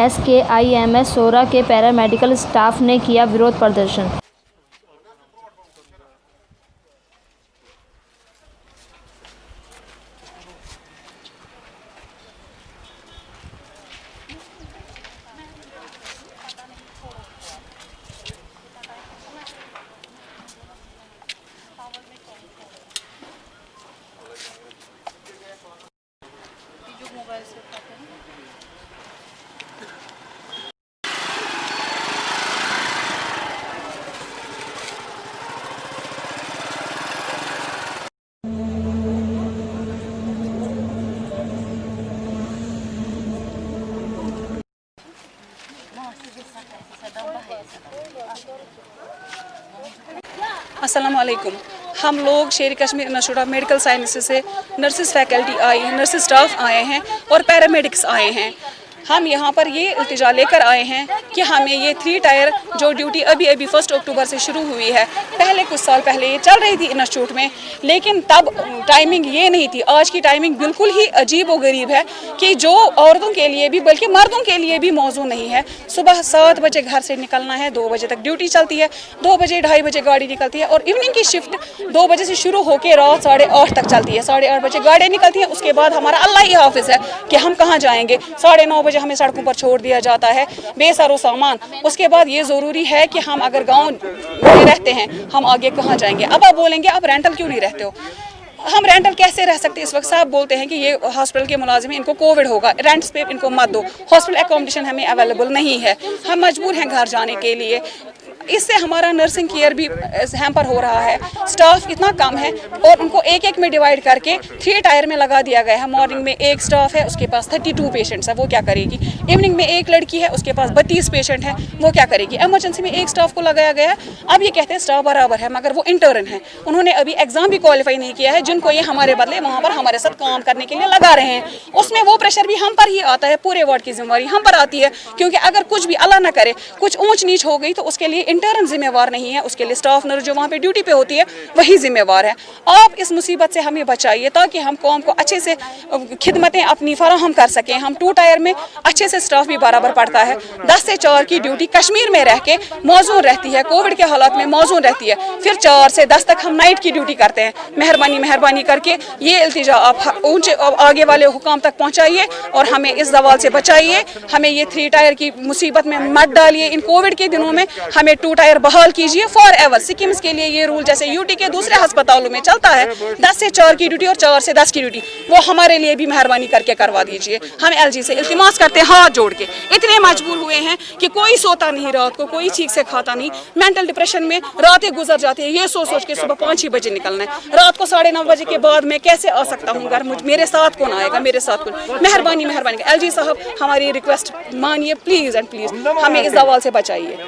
SKIMS सोरा के paramedical staff ने किया विरोध प्रदर्शन। अस्सलाम वालेकुम। हम लोग शेर Kashmir institute of medical sciences से नर्सिस फैकल्टी आई हैं, नर्सिस स्टाफ आए हैं और पैरामेडिक्स आए हैं। हम यहाँ पर ये इल्तिजा लेकर आए हैं कि हमें ये 3 टायर जो ड्यूटी अभी 1 अक्टूबर से शुरू हुई है, पहले कुछ साल पहले ये चल रही थी इंस्टीट्यूट में, लेकिन तब टाइमिंग ये नहीं थी। आज की टाइमिंग बिल्कुल ही अजीब व गरीब है कि जो औरतों के लिए भी बल्कि मर्दों के लिए भी मौजूद नहीं है। सुबह 7 बजे घर से निकलना है, 2 बजे तक ड्यूटी चलती है, 2 बजे 2:30 बजे गाड़ी निकलती है और इवनिंग की शिफ्ट 2 बजे से शुरू होकर रात 8:30 तक चलती है। 8:30 बजे गाड़ी निकलती है, उसके बाद हमारा अल्लाह ही हाफिज़ है कि हम कहाँ जाएंगे। 9:30 बजे हमें सड़कों पर छोड़ दिया जाता है बेसरो सामान। उसके बाद ये ज़रूरी है कि हम अगर गाँव में रहते हैं हम आगे कहाँ जाएंगे। अब आप बोलेंगे आप रेंटल क्यों नहीं रहते हो। हम रेंटल कैसे रह सकते हैं। इस वक्त साहब बोलते हैं कि ये हॉस्पिटल के मुलाजिम हैं, इनको कोविड होगा, रेंट्स पे इनको मत दो। हॉस्पिटल एकोमोडेशन हमें अवेलेबल नहीं है, हम मजबूर हैं घर जाने के लिए। इससे हमारा नर्सिंग केयर भी हैम्पर हो रहा है। स्टाफ इतना कम है और उनको एक में डिवाइड करके 3 टायर में लगा दिया गया है। मॉर्निंग में एक स्टाफ है, उसके पास 32 पेशेंट्स है, वो क्या करेगी। इवनिंग में एक लड़की है, उसके पास 32 पेशेंट हैं, वो क्या करेगी। एमरजेंसी में एक स्टाफ को लगाया गया है। अब ये कहते हैं स्टाफ बराबर है, मगर वो इंटर्न है, उन्होंने अभी एग्जाम भी क्वालिफाई नहीं किया है, जिनको ये हमारे बदले वहाँ पर हमारे साथ काम करने के लिए लगा रहे हैं। उसमें वो प्रेशर भी हम पर ही आता है, पूरे वार्ड की जिम्मेवारी हम पर आती है, क्योंकि अगर कुछ भी अल्लाह न करे कुछ ऊंच नीच हो गई तो उसके लिए इंटर्न जिम्मेवार नहीं है, उसके लिए स्टाफ नर्स जो वहाँ पे ड्यूटी पे होती है वही जिम्मेवार है। आप इस मुसीबत से हमें बचाइए ताकि हम कौम को अच्छे से खिदमतें अपनी फराहम कर सकें। हम 2 टायर में अच्छे से स्टाफ भी बराबर पड़ता है। 10 से 4 की ड्यूटी कश्मीर में रह के मौजूद रहती है, कोविड के हालात में मौजूद रहती है। फिर 4 से 10 तक हम नाइट की ड्यूटी करते हैं। मेहरबानी करके ये इल्तिजा आप ऊंचे आगे वाले हुकाम तक पहुँचाइए और हमें इस दवाल से बचाइए। हमें ये 3 टायर की मुसीबत में मत डालिए। इन कोविड के दिनों में हमें 2 टायर बहाल कीजिए फॉर एवर। सिक्किम्स के लिए ये रूल जैसे यूटी के दूसरे अस्पतालों में चलता है, 10 से 4 की ड्यूटी और 4 से 10 की ड्यूटी, वो हमारे लिए भी मेहरबानी करके करवा दीजिए। हम LG से इल्तिमास करते हैं हाथ जोड़ के। इतने मजबूर हुए हैं कि कोई सोता नहीं रात को, कोई ठीक से खाता नहीं, मेंटल डिप्रेशन में रातें गुजर जाती है। ये सोच के सुबह 5-6 बजे निकलना है, रात को 9:30 बजे के बाद मैं कैसे आ सकता हूँ घर। मेरे साथ कौन आएगा, मेरे साथ कौन। मेहरबानी LG साहब हमारी रिक्वेस्ट मानिए प्लीज़ एंड प्लीज़, हमें इस दवाल से बचाइए।